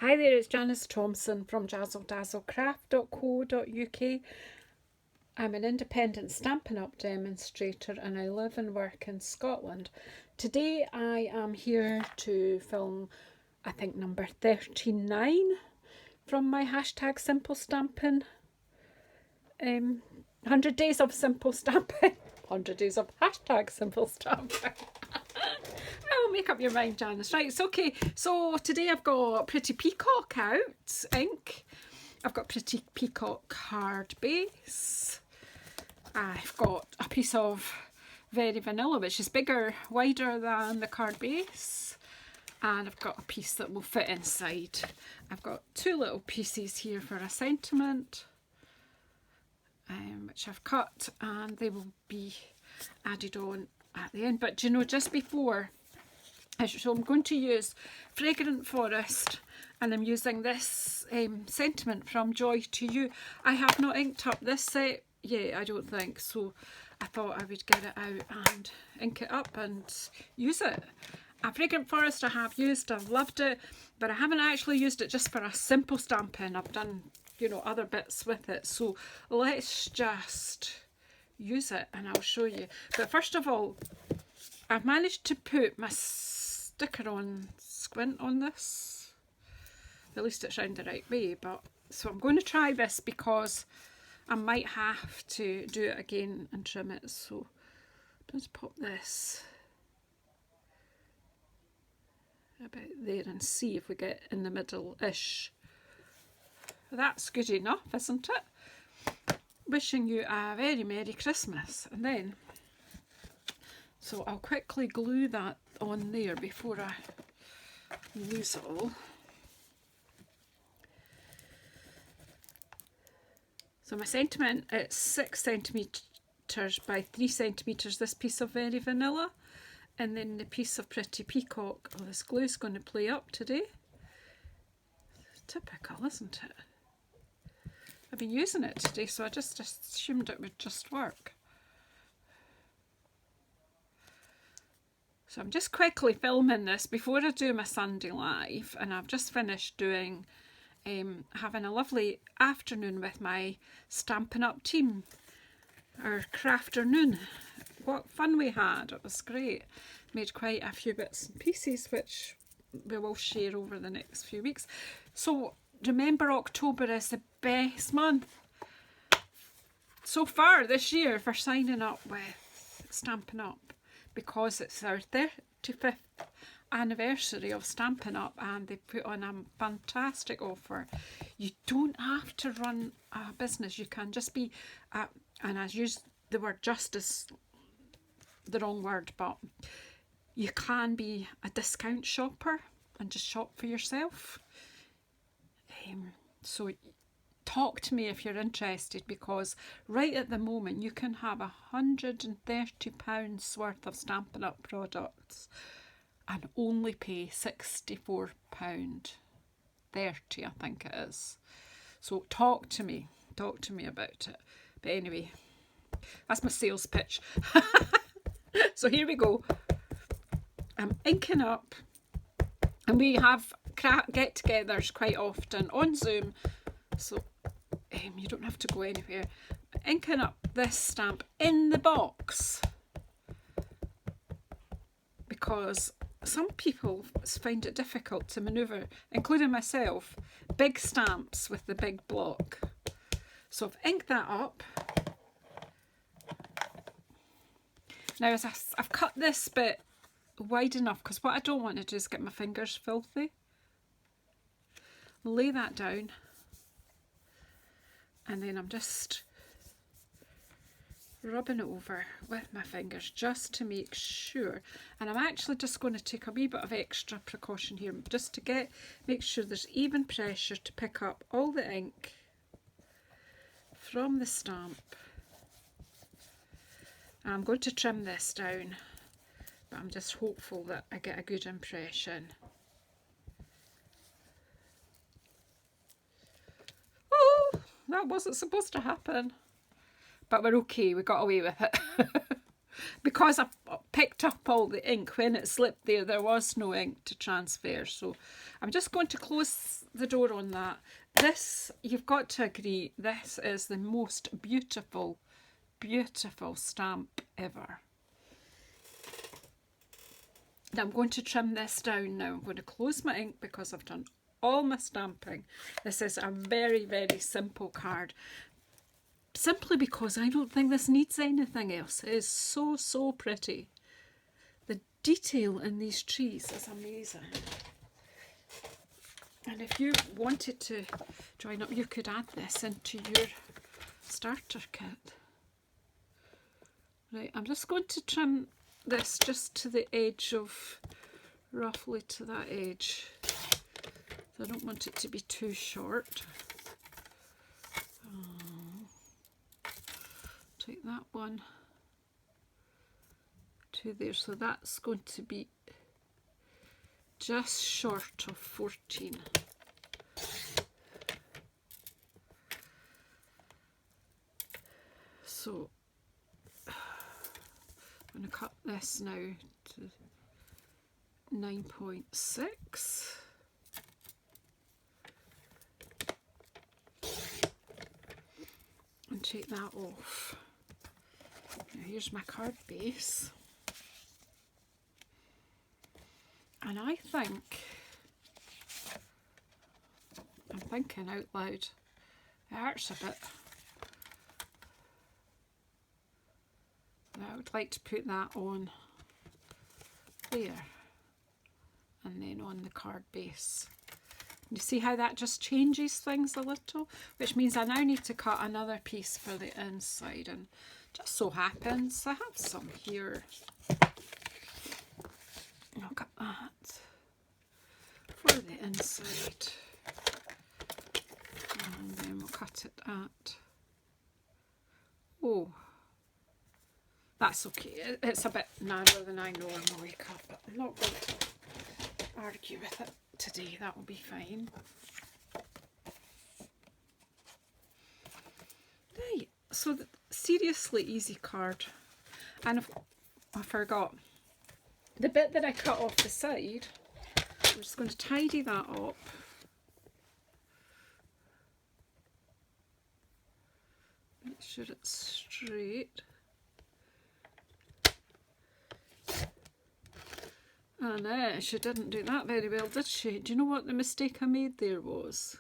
Hi there, it's Janice Thompson from JazzleDazzleCraft.co.uk. I'm an independent Stampin' Up demonstrator and I live and work in Scotland. Today I am here to film, I think, number 39 from my hashtag Simple Stampin'. 100 days of Simple Stampin'. 100 days of hashtag Simple Stampin'. Oh, make up your mind, Janice. Right, it's okay. So today I've got Pretty Peacock out, ink. I've got Pretty Peacock card base. I've got a piece of Very Vanilla, which is bigger, wider than the card base. And I've got a piece that will fit inside. I've got two little pieces here for a sentiment, which I've cut, and they will be added on at the end. But you know, just before, so I'm going to use Fragrant Forest, and I'm using this sentiment from Joy to You. I have not inked up this set yet, I don't think, so I thought I would get it out and ink it up and use it. A Fragrant Forest I have used, I've loved it, but I haven't actually used it just for a simple stamping. I've done, you know, other bits with it, so let's just use it and I'll show you. But first of all, I've managed to put my sticker on squint on this. At least it's round the right way, but so I'm going to try this because I might have to do it again and trim it. So let's pop this about there and see if we get in the middle-ish. That's good enough, isn't it? Wishing you a very Merry Christmas. And then, so I'll quickly glue that on there before I lose it all. So my sentiment, it's 6 centimetres by 3 centimetres, this piece of Very Vanilla. And then the piece of Pretty Peacock. Oh, this glue's going to play up today. Typical, isn't it? I've been using it today, so I just assumed it would just work. So I'm just quickly filming this before I do my Sunday live, and I've just finished doing, having a lovely afternoon with my Stampin' Up team, our crafternoon. What fun we had, it was great. Made quite a few bits and pieces which we will share over the next few weeks. So remember, October is the best month so far this year for signing up with Stampin' Up, because it's our 35th anniversary of Stampin' Up, and they put on a fantastic offer. You don't have to run a business, you can just be, and I use the word just as the wrong word, but you can be a discount shopper and just shop for yourself. So talk to me if you're interested, because right at the moment you can have £130 worth of Stampin' Up products and only pay £64.30, I think it is. So talk to me about it. But anyway, that's my sales pitch. So here we go. I'm inking up, and we have get-togethers quite often on Zoom, so you don't have to go anywhere. Inking up this stamp in the box, because some people find it difficult to manoeuvre, including myself, big stamps with the big block. So I've inked that up. Now I've cut this bit wide enough, because what I don't want to do is get my fingers filthy. Lay that down, and then I'm just rubbing it over with my fingers just to make sure. And I'm actually just going to take a wee bit of extra precaution here, just to make sure there's even pressure to pick up all the ink from the stamp. I'm going to trim this down, but I'm just hopeful that I get a good impression. Oh, that wasn't supposed to happen. But we're okay, we got away with it. Because I picked up all the ink. When it slipped there was no ink to transfer. So I'm just going to close the door on that. This, you've got to agree, this is the most beautiful, beautiful stamp ever. Now I'm going to trim this down now. I'm going to close my ink because I've done all my stamping. This is a very, very simple card. Simply because I don't think this needs anything else. It is so, so pretty. The detail in these trees is amazing. And if you wanted to join up, you could add this into your starter kit. Right, I'm just going to trim this just to the edge of, roughly to that edge. I don't want it to be too short. Take that one to there, so that's going to be just short of 14. So I'm going to cut this now to 9.6. And take that off. Now here's my card base. And I think, I'm thinking out loud, it hurts a bit. I would like to put that on there and then on the card base. You see how that just changes things a little? Which means I now need to cut another piece for the inside, and just so happens I have some here. Look at that for the inside, and then we'll cut it at, oh, that's okay, it's a bit narrower than I normally cut, but I'm not going to argue with it today, that will be fine. Right, so seriously easy card. And I forgot, the bit that I cut off the side, I'm just going to tidy that up. Make sure it's straight. And she didn't do that very well, did she? Do you know what the mistake I made there was?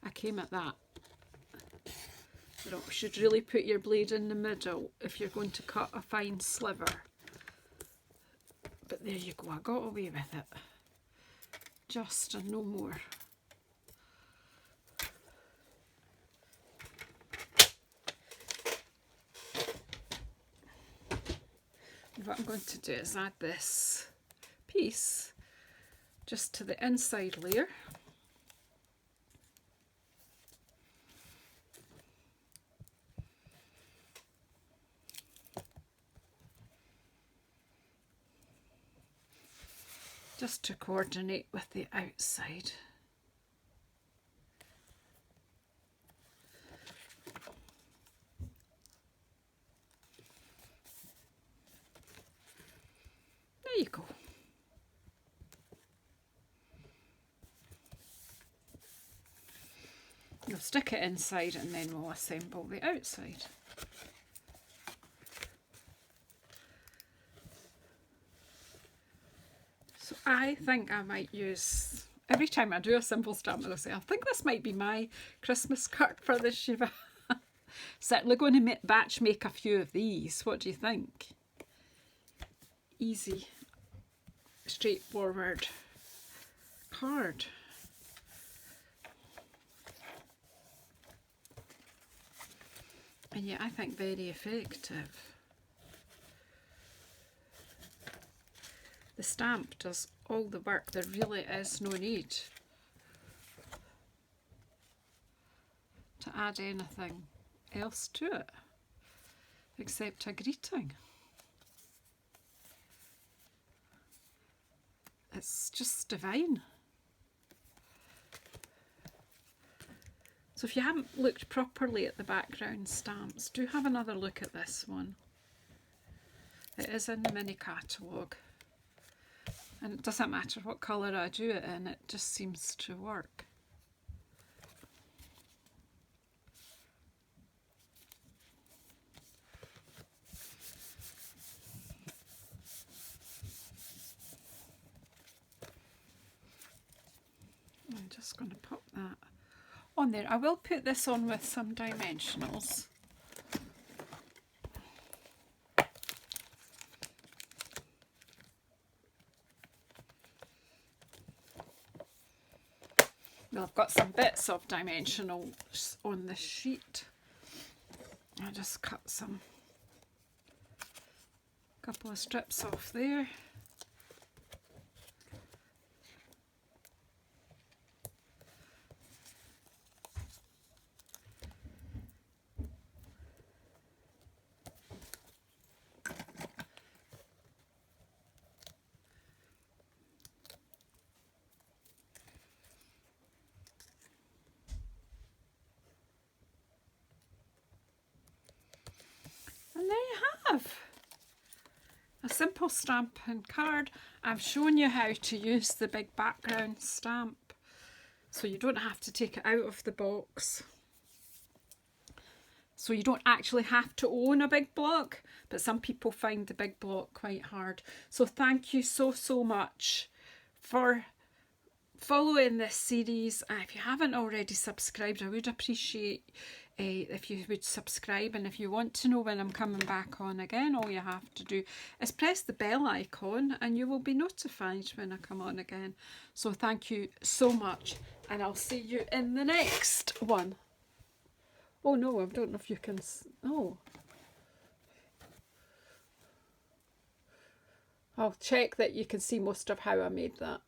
I came at that. You should really put your blade in the middle if you're going to cut a fine sliver. But there you go, I got away with it. Just and no more. What I'm going to do is add this piece just to the inside layer. Just to coordinate with the outside. There you go. We'll stick it inside and then we'll assemble the outside. So I think I might use, every time I do a simple stamp, I'll say, I think this might be my Christmas card for this year. Certainly going to batch make a few of these. What do you think? Easy, straightforward card. And yet I think very effective. The stamp does all the work. There really is no need to add anything else to it except a greeting. It's just divine. So if you haven't looked properly at the background stamps, do have another look at this one. It is in the mini catalogue, and it doesn't matter what colour I do it in, it just seems to work. I'm just going to pop that on there. I will put this on with some dimensionals. Well, I've got some bits of dimensionals on this sheet. I'll just cut some, couple of strips off there. And there you have a simple stamping card. I've shown you how to use the big background stamp, so you don't have to take it out of the box. So you don't actually have to own a big block, but some people find the big block quite hard. So thank you so much for following this series. If you haven't already subscribed, I would appreciate if you would subscribe, and if you want to know when I'm coming back on again, all you have to do is press the bell icon and you will be notified when I come on again. So thank you so much, and I'll see you in the next one. Oh no, I don't know if you can, oh. I'll check that you can see most of how I made that.